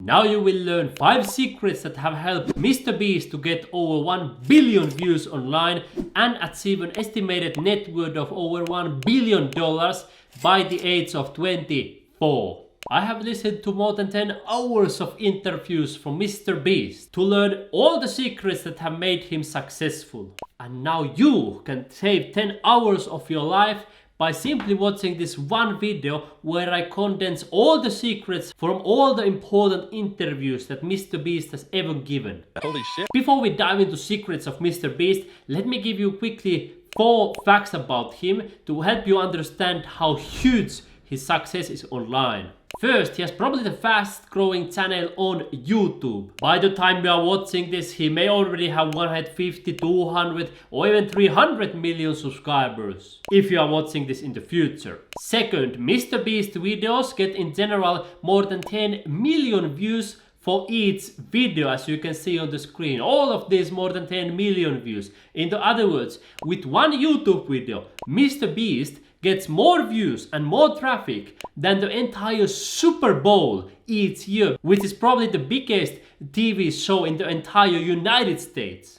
Now you will learn 5 secrets that have helped MrBeast to get over 1 billion views online and achieve an estimated net worth of over $1 billion by the age of 24. I have listened to more than 10 hours of interviews from MrBeast to learn all the secrets that have made him successful. And now you can save 10 hours of your life by simply watching this one video where I condense all the secrets from all the important interviews that MrBeast has ever given. Holy shit. Before we dive into secrets of MrBeast, let me give you quickly 4 facts about him to help you understand how huge his success is online. First, he has probably the fastest growing channel on YouTube. By the time we are watching this, he may already have 150, 200 or even 300 million subscribers if you are watching this in the future. Second, MrBeast videos get in general more than 10 million views for each video, as you can see on the screen. All of these more than 10 million views. In other words, with one YouTube video, MrBeast gets more views and more traffic than the entire Super Bowl each year, which is probably the biggest TV show in the entire United States.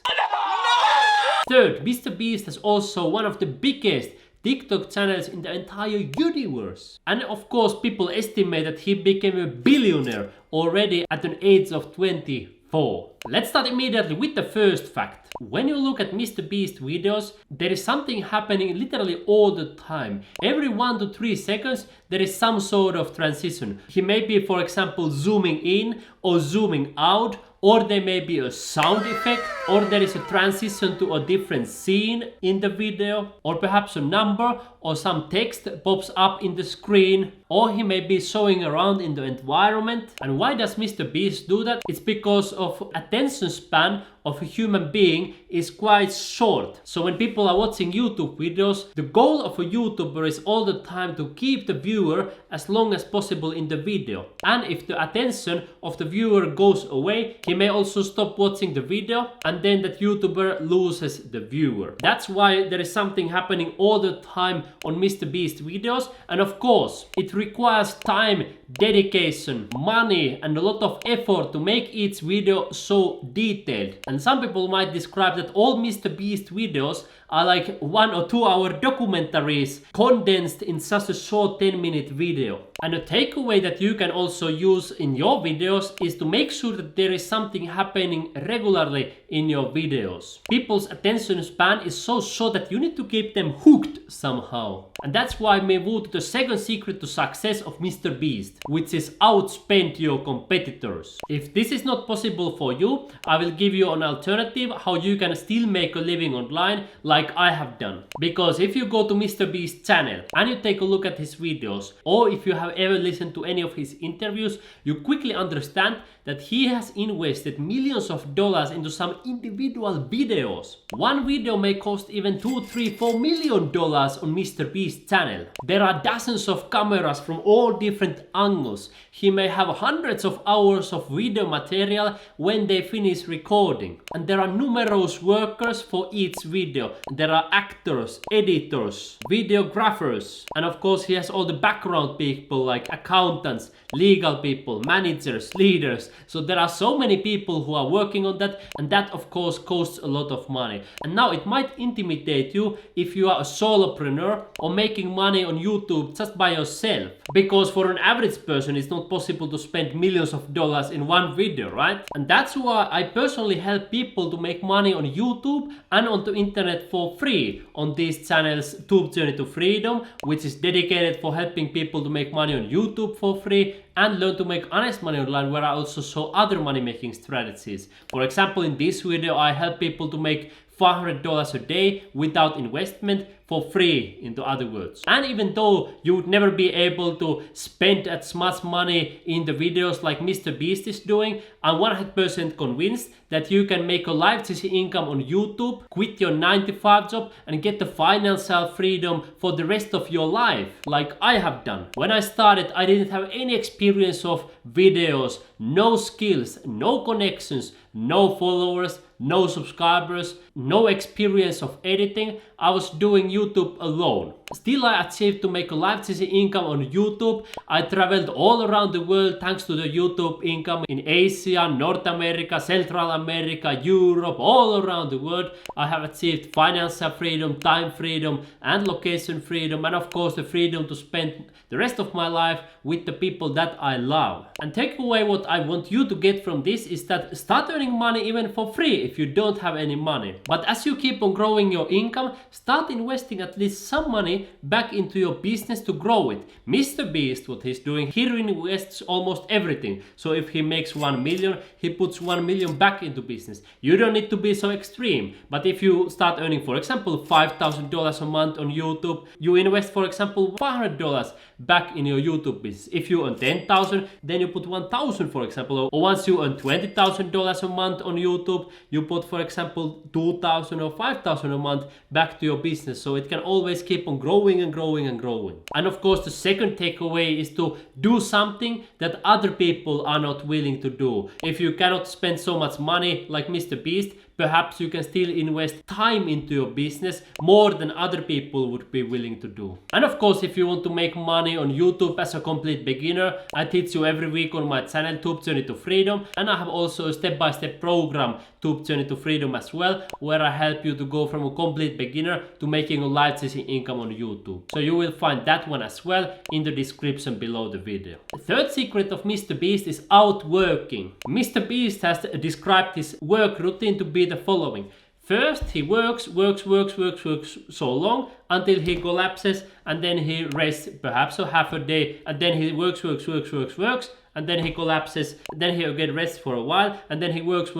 Third, MrBeast is also one of the biggest TikTok channels in the entire universe. And of course, people estimate that he became a billionaire already at an age of 24. Let's start immediately with the first fact. When you look at MrBeast videos, there is something happening literally all the time. Every 1 to 3 seconds, there is some sort of transition. He may be, for example, zooming in or zooming out, or there may be a sound effect, or there is a transition to a different scene in the video, or perhaps a number or some text pops up in the screen, or he may be showing around in the environment. And why does MrBeast do that? It's because of attention span of a human being is quite short. So when people are watching YouTube videos, the goal of a YouTuber is all the time to keep the viewer as long as possible in the video. And if the attention of the viewer goes away, he may also stop watching the video, and then that YouTuber loses the viewer. That's why there is something happening all the time on MrBeast videos. And of course, it requires time, dedication, money and a lot of effort to make each video so detailed. And some people might describe that all MrBeast videos are like 1 or 2 hour documentaries condensed in such a short 10-minute video. And a takeaway that you can also use in your videos is to make sure that there is something happening regularly in your videos. People's attention span is so short that you need to keep them hooked somehow. And that's why we move to the second secret to success of MrBeast, which is outspend your competitors. If this is not possible for you, I will give you an alternative how you can still make a living online like I have done. Because if you go to MrBeast's channel and you take a look at his videos, or if you have ever listened to any of his interviews, you quickly understand that he has invested millions of dollars into some individual videos. One video may cost even $2, $3, $4 million on MrBeast's channel. There are dozens of cameras from all different angles. He may have hundreds of hours of video material when they finish recording. And there are numerous workers for each video. There are actors, editors, videographers, and of course he has all the background people like accountants, legal people, managers, leaders. So there are so many people who are working on that, and that of course costs a lot of money. And now it might intimidate you if you are a solopreneur or making money on YouTube just by yourself, because for an average person it's not possible to spend millions of dollars in one video, right? And that's why I personally help people to make money on YouTube and on the internet for free on these channels, Tube Journey to Freedom, which is dedicated for helping people to make money on YouTube for free, and Learn to Make Honest Money Online, where I also show other money making strategies. For example, in this video I help people to make $500 a day without investment for free, in other words. And even though you would never be able to spend as much money in the videos like MrBeast is doing, I'm 100% convinced that you can make a life-changing income on YouTube, quit your 9-to-5 job and get the financial freedom for the rest of your life, like I have done. When I started, I didn't have any experience of videos, no skills, no connections, no followers, no subscribers, no experience of editing. I was doing YouTube alone. Still, I achieved to make a life-changing income on YouTube. I traveled all around the world thanks to the YouTube income in Asia, North America, Central America, Europe, all around the world. I have achieved financial freedom, time freedom, and location freedom, and of course the freedom to spend the rest of my life with the people that I love. And take away what I want you to get from this is that start earning money even for free if you don't have any money. But as you keep on growing your income, start investing at least some money back into your business to grow it. MrBeast, what he's doing, he reinvests almost everything. So if he makes 1 million, he puts 1 million back into business. You don't need to be so extreme, but if you start earning, for example, $5,000 a month on YouTube, you invest, for example, $500 back in your YouTube business. If you earn 10,000, then you put 1,000, for example. Or once you earn $20,000 a month on YouTube, you put, for example, 2,000 or 5,000 a month back to your business. So it can always keep on growing and growing and growing. And of course, the second takeaway is to do something that other people are not willing to do. If you cannot spend so much money like MrBeast, perhaps you can still invest time into your business more than other people would be willing to do. And of course, if you want to make money on YouTube as a complete beginner, I teach you every week on my channel Tube Journey to Freedom, and I have also a step-by-step program Tube Journey to Freedom as well, where I help you to go from a complete beginner to making a life-changing income on YouTube. So you will find that one as well in the description below the video. The third secret of MrBeast is outworking. MrBeast has described his work routine to be the following. First, he works so long until he collapses, and then he rests perhaps a half a day, and then he works, and then he collapses, then he again rests for a while, and then he works.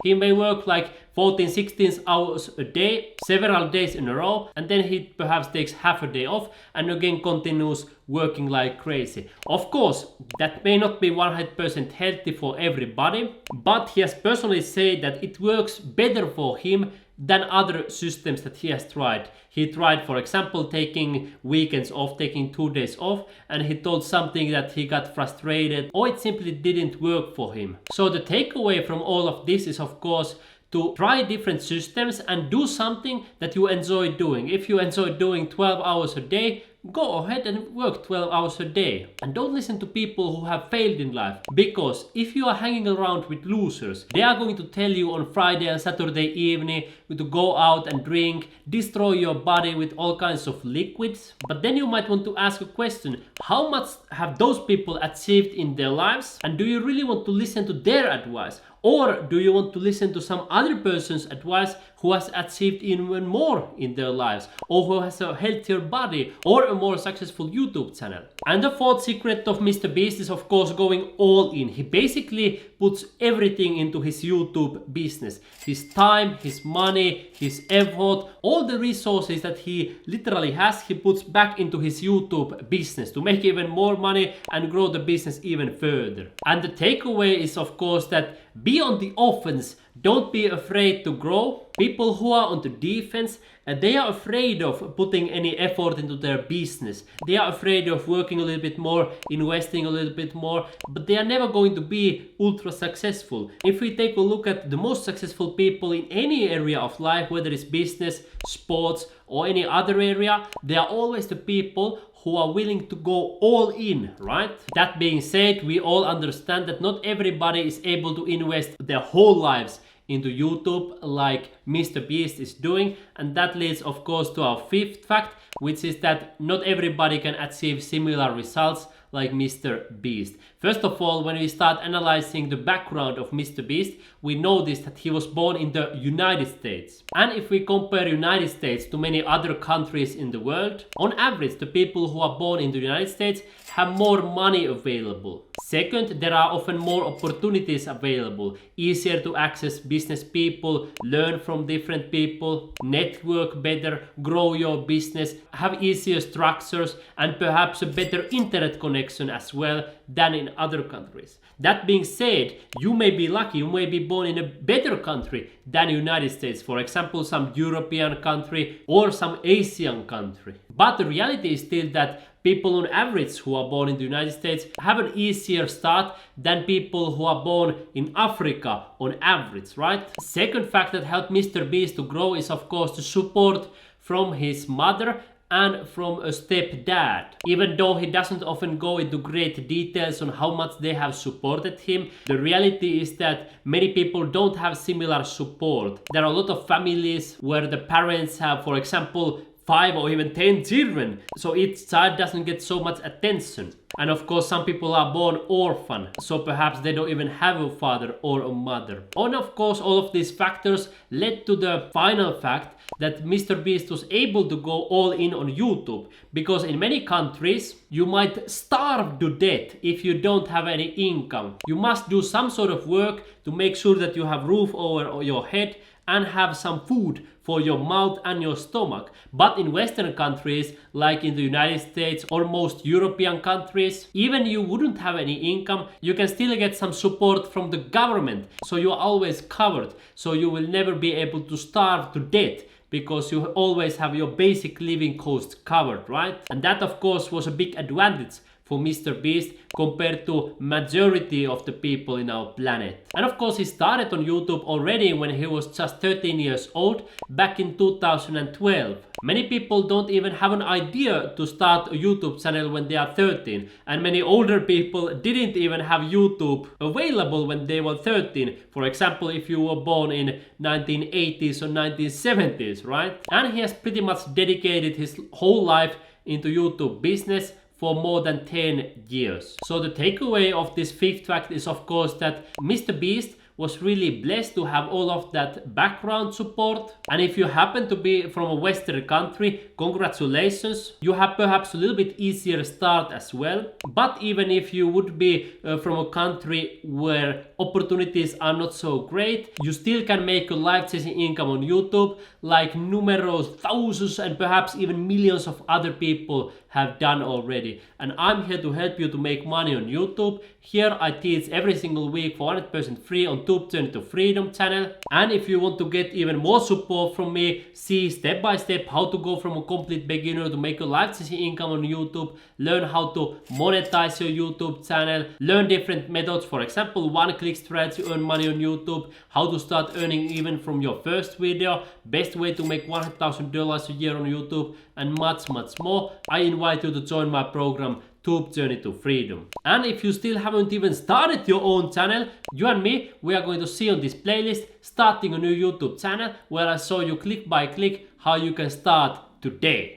He may work like 14-16 hours a day, several days in a row, and then he perhaps takes half a day off and again continues working like crazy. Of course, that may not be 100% healthy for everybody, but he has personally said that it works better for him than other systems that he has tried. He tried, for example, taking weekends off, taking 2 days off, and he told something that he got frustrated or it simply didn't work for him. So the takeaway from all of this is, of course, to try different systems and do something that you enjoy doing. If you enjoy doing 12 hours a day, go ahead and work 12 hours a day. And don't listen to people who have failed in life, because if you are hanging around with losers, they are going to tell you on Friday and Saturday evening to go out and drink, destroy your body with all kinds of liquids. But then you might want to ask a question: how much have those people achieved in their lives? And do you really want to listen to their advice? Or do you want to listen to some other person's advice who has achieved even more in their lives, or who has a healthier body, or a more successful YouTube channel? And the fourth secret of MrBeast is, of course, going all in. He basically puts everything into his YouTube business. His time, his money, his effort, all the resources that he literally has, he puts back into his YouTube business to make even more money and grow the business even further. And the takeaway is, of course, that be on the offense. Don't be afraid to grow. People who are on the defense, they are afraid of putting any effort into their business. They are afraid of working a little bit more, investing a little bit more, but they are never going to be ultra successful. If we take a look at the most successful people in any area of life, whether it's business, sports, or any other area, they are always the people who are willing to go all in, right? That being said, we all understand that not everybody is able to invest their whole lives into YouTube like MrBeast is doing, and that leads, of course, to our fifth fact, which is that not everybody can achieve similar results like MrBeast. First of all, when we start analyzing the background of MrBeast, we notice that he was born in the United States. And if we compare United States to many other countries in the world, on average, the people who are born in the United States have more money available. Second, there are often more opportunities available, easier to access business people, learn from different people, network better, grow your business, have easier structures, and perhaps a better internet connection as well than in in other countries. That being said, you may be lucky, you may be born in a better country than United States, for example some European country or some Asian country. But the reality is still that people on average who are born in the United States have an easier start than people who are born in Africa on average, right? Second fact that helped MrBeast to grow is of course the support from his mother and from a stepdad. Even though he doesn't often go into great details on how much they have supported him, the reality is that many people don't have similar support. There are a lot of families where the parents have, for example, 5 or even 10 children, so each child doesn't get so much attention. And of course some people are born orphan, so perhaps they don't even have a father or a mother. And of course all of these factors led to the final fact that MrBeast was able to go all in on YouTube, because in many countries you might starve to death if you don't have any income. You must do some sort of work to make sure that you have roof over your head and have some food for your mouth and your stomach. But in Western countries, like in the United States or most European countries, even you wouldn't have any income, you can still get some support from the government. So you're always covered. So you will never be able to starve to death, because you always have your basic living costs covered, right? And that of course was a big advantage for MrBeast compared to majority of the people in our planet. And of course he started on YouTube already when he was just 13 years old back in 2012. Many people don't even have an idea to start a YouTube channel when they are 13, and many older people didn't even have YouTube available when they were 13. For example, if you were born in 1980s or 1970s, right? And he has pretty much dedicated his whole life into YouTube business for more than 10 years. So the takeaway of this fifth fact is of course that MrBeast was really blessed to have all of that background support. And if you happen to be from a Western country, congratulations, you have perhaps a little bit easier start as well. But even if you would be from a country where opportunities are not so great, you still can make a life-changing income on YouTube like numerous thousands and perhaps even millions of other people have done already. And I'm here to help you to make money on YouTube. Here I teach every single week for 100% free on Tube Journey to Freedom channel. And if you want to get even more support from me, see step by step how to go from a complete beginner to make a life-changing income on YouTube, learn how to monetize your YouTube channel, learn different methods, for example one-click strategy to earn money on YouTube, how to start earning even from your first video, best way to make $100,000 a year on YouTube, and much more, I invite you to join my program Tube Journey to Freedom. And if you still haven't even started your own channel, you and me, we are going to see on this playlist starting a new YouTube channel where I show you click by click how you can start today.